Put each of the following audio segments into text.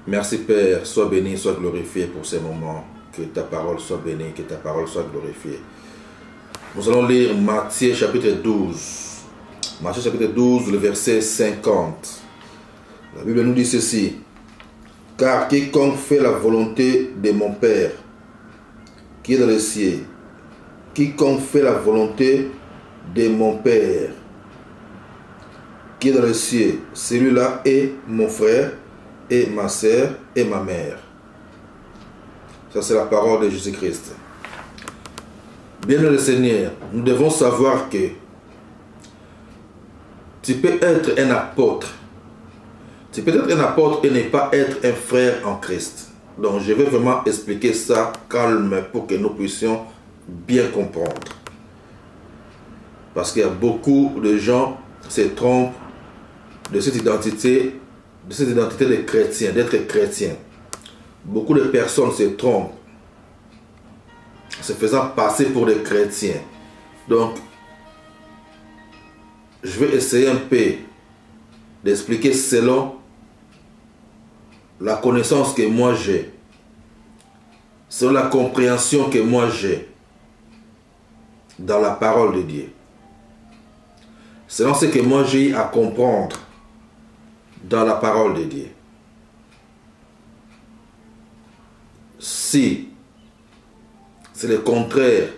Merci Père, sois béni, sois glorifié pour ces moments. Que ta parole soit bénie, que ta parole soit glorifiée. Nous allons lire Matthieu chapitre 12. Matthieu chapitre 12, le verset 50. La Bible nous dit ceci. Car quiconque fait la volonté de mon Père, qui est dans les cieux, quiconque fait la volonté de mon Père, qui est dans les cieux, celui-là est mon frère, et ma sœur, et ma mère. Ça, c'est la parole de Jésus-Christ. Bien-aimé le Seigneur, nous devons savoir que tu peux être un apôtre. Tu peux être un apôtre et ne pas être un frère en Christ. Donc, je vais vraiment expliquer ça calme pour que nous puissions bien comprendre. Parce qu'il y a beaucoup de gens qui se trompent de cette identité de chrétien, d'être chrétien. Beaucoup de personnes se trompent, se faisant passer pour des chrétiens. Donc, je vais essayer un peu d'expliquer selon la connaissance que moi j'ai, selon la compréhension que moi j'ai dans la parole de Dieu, selon ce que moi j'ai eu à comprendre dans la parole de Dieu. Si c'est le contraire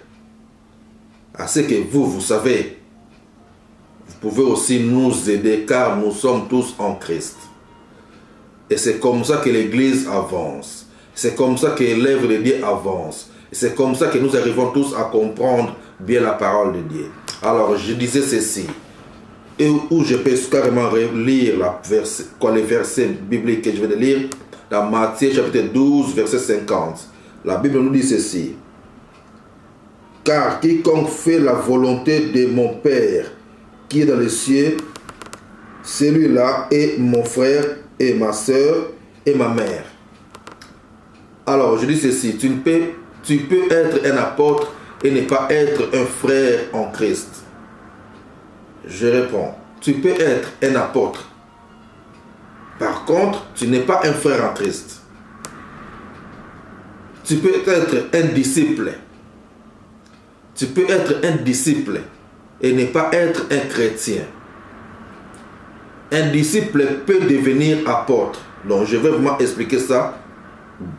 à ce que vous savez, vous pouvez aussi nous aider car nous sommes tous en Christ. Et c'est comme ça que l'Église avance. C'est comme ça que l'œuvre de Dieu avance. Et c'est comme ça que nous arrivons tous à comprendre bien la parole de Dieu. Alors je disais ceci, et où je peux carrément lire les versets bibliques que je vais lire dans Matthieu chapitre 12, verset 50. La Bible nous dit ceci. Car quiconque fait la volonté de mon Père qui est dans les cieux, celui-là est mon frère et ma soeur et ma mère. Alors, je dis ceci, tu peux être un apôtre et ne pas être un frère en Christ. Je réponds, tu peux être un apôtre. Par contre, tu n'es pas un frère en Christ. Tu peux être un disciple. Tu peux être un disciple et ne pas être un chrétien. Un disciple peut devenir apôtre. Donc, je vais vraiment expliquer ça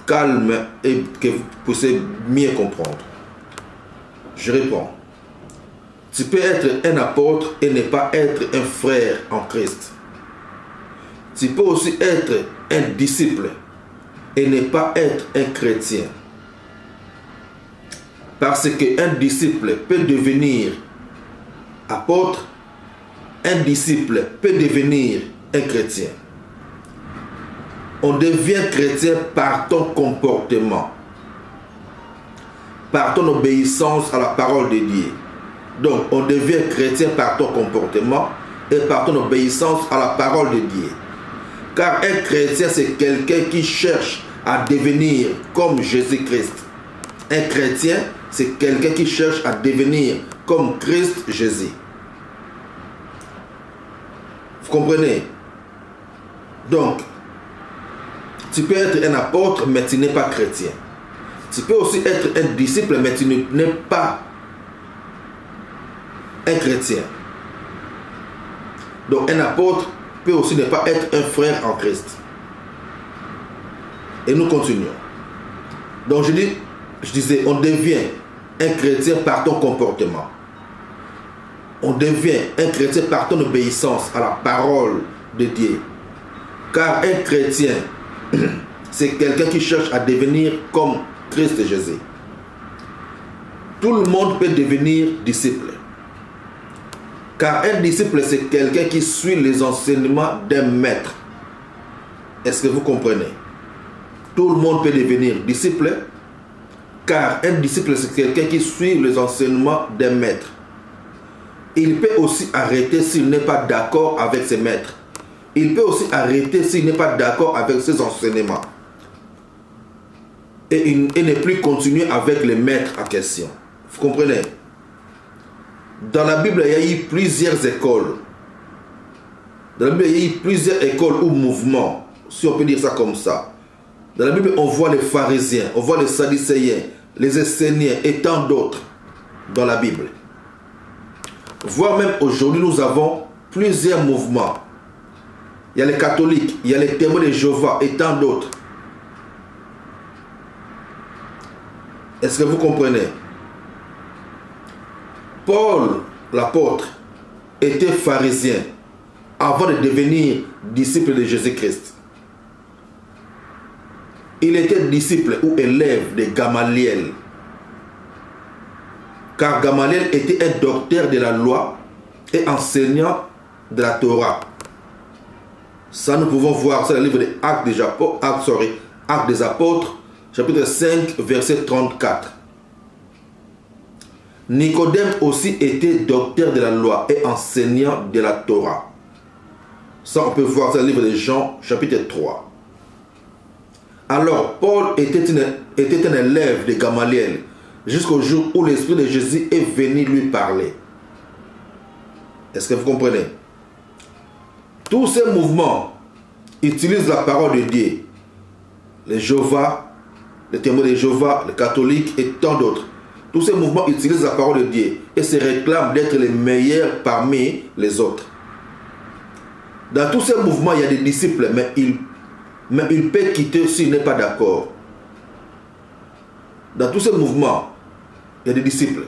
calme et que vous puissiez mieux comprendre. Je réponds. Tu peux être un apôtre et ne pas être un frère en Christ. Tu peux aussi être un disciple et ne pas être un chrétien. Parce qu'un disciple peut devenir apôtre, un disciple peut devenir un chrétien. On devient chrétien par ton comportement, par ton obéissance à la parole de Dieu. Donc, on devient chrétien par ton comportement et par ton obéissance à la parole de Dieu. Car un chrétien, c'est quelqu'un qui cherche à devenir comme Jésus-Christ. Un chrétien, c'est quelqu'un qui cherche à devenir comme Christ Jésus. Vous comprenez? Donc, tu peux être un apôtre, mais tu n'es pas chrétien. Tu peux aussi être un disciple, mais tu n'es pas un chrétien. Donc, un apôtre peut aussi ne pas être un frère en Christ. Et nous continuons. Donc, je disais, on devient un chrétien par ton comportement. On devient un chrétien par ton obéissance à la parole de Dieu. Car un chrétien, c'est quelqu'un qui cherche à devenir comme Christ Jésus. Tout le monde peut devenir disciple. Car un disciple, c'est quelqu'un qui suit les enseignements d'un maître. Est-ce que vous comprenez? Tout le monde peut devenir disciple. Car un disciple, c'est quelqu'un qui suit les enseignements d'un maître. Il peut aussi arrêter s'il n'est pas d'accord avec ses maîtres. Il peut aussi arrêter s'il n'est pas d'accord avec ses enseignements. Et ne plus continuer avec les maîtres en question. Vous comprenez? Dans la Bible, il y a eu plusieurs écoles. Dans la Bible, il y a eu plusieurs écoles ou mouvements, si on peut dire ça comme ça. Dans la Bible, on voit les pharisiens, on voit les sadducéens, les esséniens et tant d'autres dans la Bible. Voire même aujourd'hui, nous avons plusieurs mouvements. Il y a les catholiques, il y a les témoins de Jéhovah et tant d'autres. Est-ce que vous comprenez? Paul, l'apôtre, était pharisien avant de devenir disciple de Jésus-Christ. Il était disciple ou élève de Gamaliel. Car Gamaliel était un docteur de la loi et enseignant de la Torah. Ça, nous pouvons voir ça dans le livre des Actes des Apôtres, chapitre 5, verset 34. Nicodème aussi était docteur de la loi et enseignant de la Torah. Ça, on peut voir ça dans le livre de Jean, chapitre 3. Alors, Paul était un élève de Gamaliel jusqu'au jour où l'Esprit de Jésus est venu lui parler. Est-ce que vous comprenez? Tous ces mouvements utilisent la parole de Dieu. Les Jéhovah, les témoins de Jéhovah, les catholiques et tant d'autres. Tous ces mouvements utilisent la parole de Dieu et se réclament d'être les meilleurs parmi les autres. Dans tous ces mouvements, il y a des disciples, mais il peut quitter s'il n'est pas d'accord. Dans tous ces mouvements, il y a des disciples.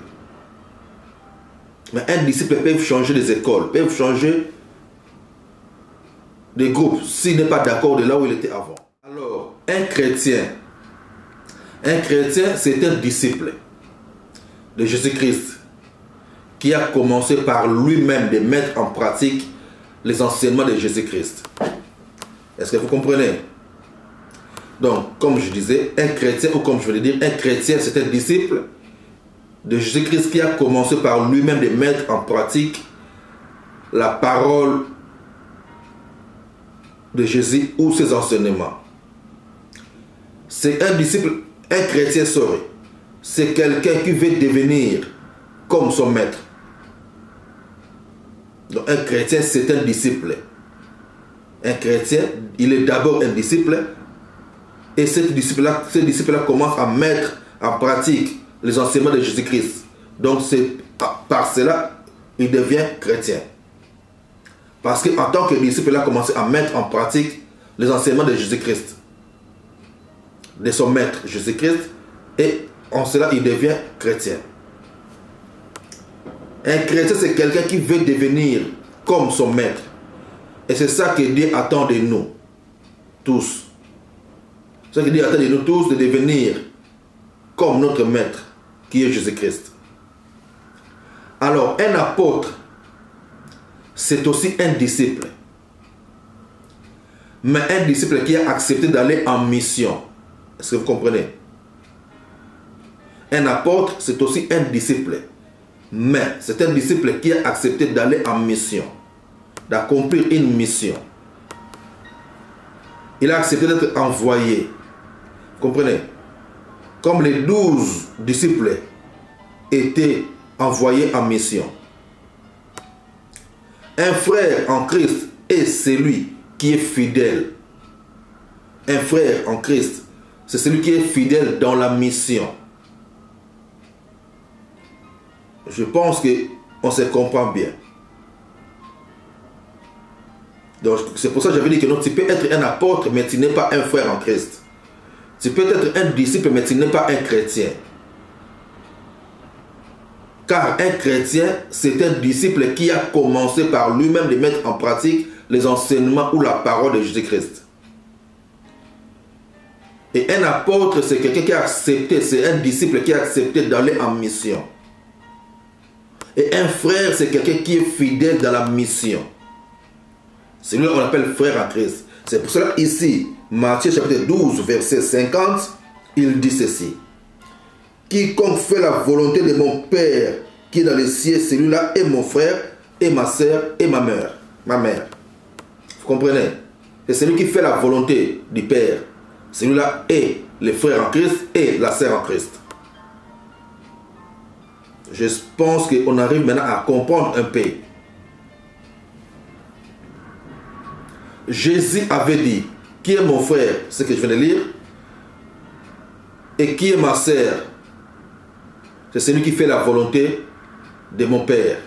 Mais un disciple peut changer des écoles, peut changer des groupes s'il n'est pas d'accord de là où il était avant. Alors, un chrétien, c'est un disciple de Jésus-Christ qui a commencé par lui-même de mettre en pratique les enseignements de Jésus-Christ. Est-ce que vous comprenez? Donc, comme je disais, un chrétien, ou comme je voulais dire, un chrétien, c'est un disciple de Jésus-Christ qui a commencé par lui-même de mettre en pratique la parole de Jésus ou ses enseignements. C'est un disciple, un chrétien, c'est quelqu'un qui veut devenir comme son maître. Donc un chrétien, c'est un disciple. Un chrétien, il est d'abord un disciple, et ce disciple-là commence à mettre en pratique les enseignements de Jésus-Christ. Donc c'est par cela il devient chrétien. Parce qu'en tant que disciple, il a commencé à mettre en pratique les enseignements de Jésus-Christ, de son maître Jésus-Christ, et en cela il devient chrétien. Un chrétien, c'est quelqu'un qui veut devenir comme son maître. Et c'est ça que Dieu attend de nous tous. C'est ça que Dieu attend de nous tous, de devenir comme notre maître, qui est Jésus-Christ. Alors, un apôtre, c'est aussi un disciple. Mais un disciple qui a accepté d'aller en mission. Est-ce que vous comprenez? Un apôtre, c'est aussi un disciple. Mais c'est un disciple qui a accepté d'aller en mission, d'accomplir une mission. Il a accepté d'être envoyé. Vous comprenez? Comme les 12 disciples étaient envoyés en mission. Un frère en Christ est celui qui est fidèle. Un frère en Christ, c'est celui qui est fidèle dans la mission. Je pense qu'on se comprend bien. Donc c'est pour ça que j'avais dit que non, tu peux être un apôtre, mais tu n'es pas un frère en Christ. Tu peux être un disciple, mais tu n'es pas un chrétien. Car un chrétien, c'est un disciple qui a commencé par lui-même de mettre en pratique les enseignements ou la parole de Jésus-Christ. Et un apôtre, c'est quelqu'un qui a accepté, c'est un disciple qui a accepté d'aller en mission. Et un frère, c'est quelqu'un qui est fidèle dans la mission. C'est lui qu'on appelle frère en Christ. C'est pour cela ici, Matthieu chapitre 12, verset 50, il dit ceci. Quiconque fait la volonté de mon Père qui est dans les cieux, celui-là est mon frère et ma soeur et ma mère. Vous comprenez? C'est celui qui fait la volonté du Père. Celui-là est le frère en Christ et la sœur en Christ. Je pense qu'on arrive maintenant à comprendre un peu. Jésus avait dit, qui est mon frère, ce que je viens de lire, et qui est ma sœur, c'est celui qui fait la volonté de mon Père.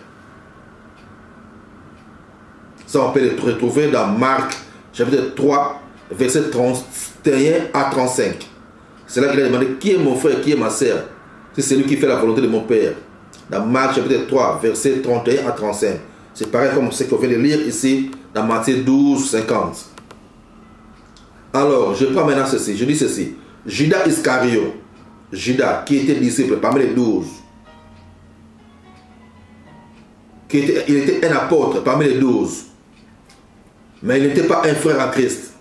Ça, on peut le retrouver dans Marc, chapitre 3, verset 31 à 35. C'est là qu'il a demandé, qui est mon frère, qui est ma sœur? C'est celui qui fait la volonté de mon Père. Dans Marc, chapitre 3, verset 31 à 35. C'est pareil comme ce qu'on vient de lire ici, dans Matthieu 12, 50. Alors, je prends maintenant ceci, je dis ceci. Judas Iscario, Judas, qui était disciple parmi les 12, il était un apôtre parmi les 12, mais il n'était pas un frère à Christ.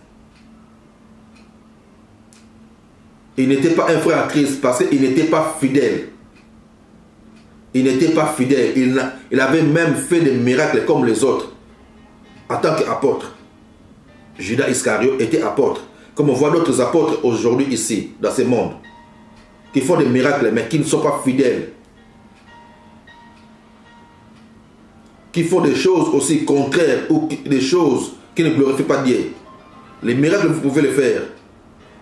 Il n'était pas un frère à Christ parce qu'il n'était pas fidèle. Il n'était pas fidèle. Il avait même fait des miracles comme les autres en tant qu'apôtre. Judas Iscario était apôtre. Comme on voit d'autres apôtres aujourd'hui ici, dans ce monde, qui font des miracles mais qui ne sont pas fidèles. Qui font des choses aussi contraires ou des choses qui ne glorifient pas Dieu. Les miracles, vous pouvez les faire.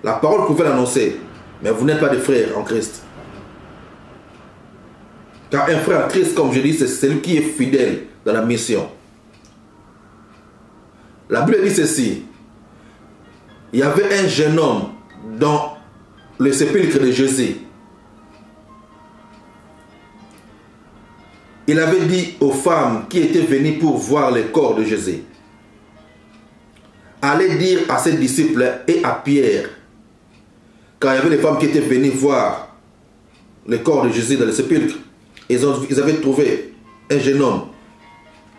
La parole, vous pouvez l'annoncer. Mais vous n'êtes pas des frères en Christ. Car un frère en Christ, comme je dis, c'est celui qui est fidèle dans la mission. La Bible dit ceci. Il y avait un jeune homme dans le sépulcre de Jésus. Il avait dit aux femmes qui étaient venues pour voir le corps de Jésus, allez dire à ses disciples et à Pierre, quand il y avait les femmes qui étaient venues voir le corps de Jésus dans le sépulcre, ils avaient trouvé un jeune homme.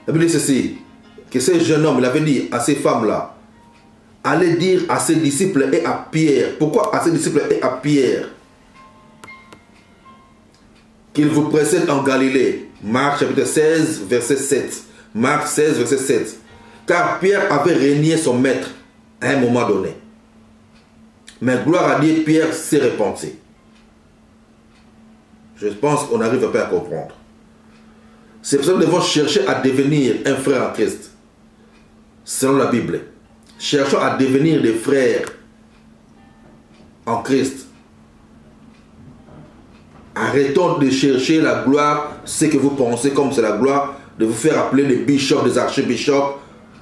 La Bible dit ceci, que ce jeune homme, il avait dit à ces femmes-là, allez dire à ses disciples et à Pierre. Pourquoi à ses disciples et à Pierre? Qu'il vous précède en Galilée. Marc chapitre 16, verset 7. Marc 16, verset 7. Car Pierre avait renié son maître à un moment donné. Mais gloire à Dieu, Pierre s'est repenti. Je pense qu'on n'arrive pas à comprendre. C'est pour ça que nous devons chercher à devenir un frère en Christ. Selon la Bible. Cherchons à devenir des frères en Christ. Arrêtons de chercher la gloire, ce que vous pensez comme c'est la gloire, de vous faire appeler des bishops, des archibishops,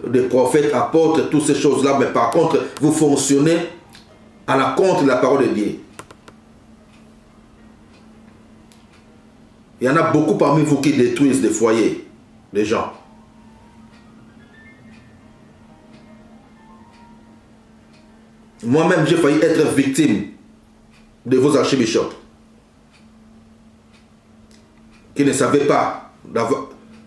des prophètes, apôtres, toutes ces choses-là. Mais par contre, vous fonctionnez à la contre de la parole de Dieu. Il y en a beaucoup parmi vous qui détruisent des foyers, des gens. Moi-même, j'ai failli être victime de vos archibishops qui ne savaient pas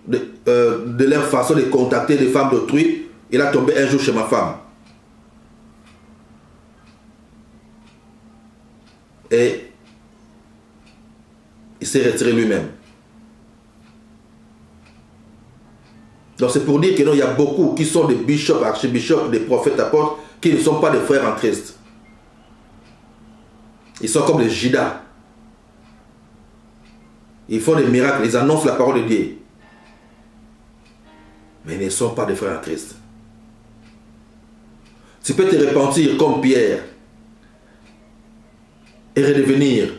de leur façon de contacter des femmes d'autrui. Il a tombé un jour chez ma femme. Et il s'est retiré lui-même. Donc c'est pour dire que non, il y a beaucoup qui sont des bishops, archibishops, des prophètes, apôtres, qui ne sont pas des frères en Christ. Ils sont comme les Judas. Ils font des miracles, ils annoncent la parole de Dieu. Mais ils ne sont pas des frères en Christ. Tu peux te repentir comme Pierre et redevenir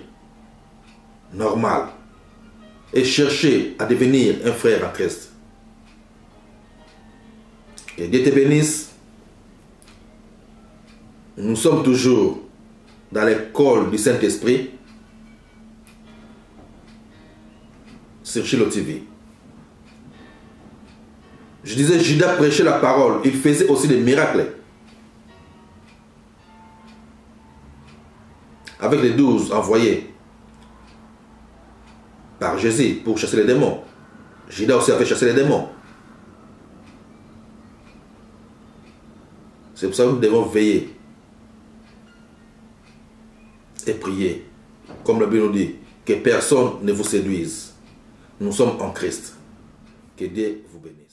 normal et chercher à devenir un frère en Christ. Que Dieu te bénisse. Nous sommes toujours dans l'école du Saint-Esprit sur Shiloh TV. Je disais, Judas prêchait la parole. Il faisait aussi des miracles. Avec les 12 envoyés par Jésus pour chasser les démons. Judas aussi avait chassé les démons. C'est pour ça que nous devons veiller et prier. Comme la Bible nous dit, que personne ne vous séduise. Nous sommes en Christ. Que Dieu vous bénisse.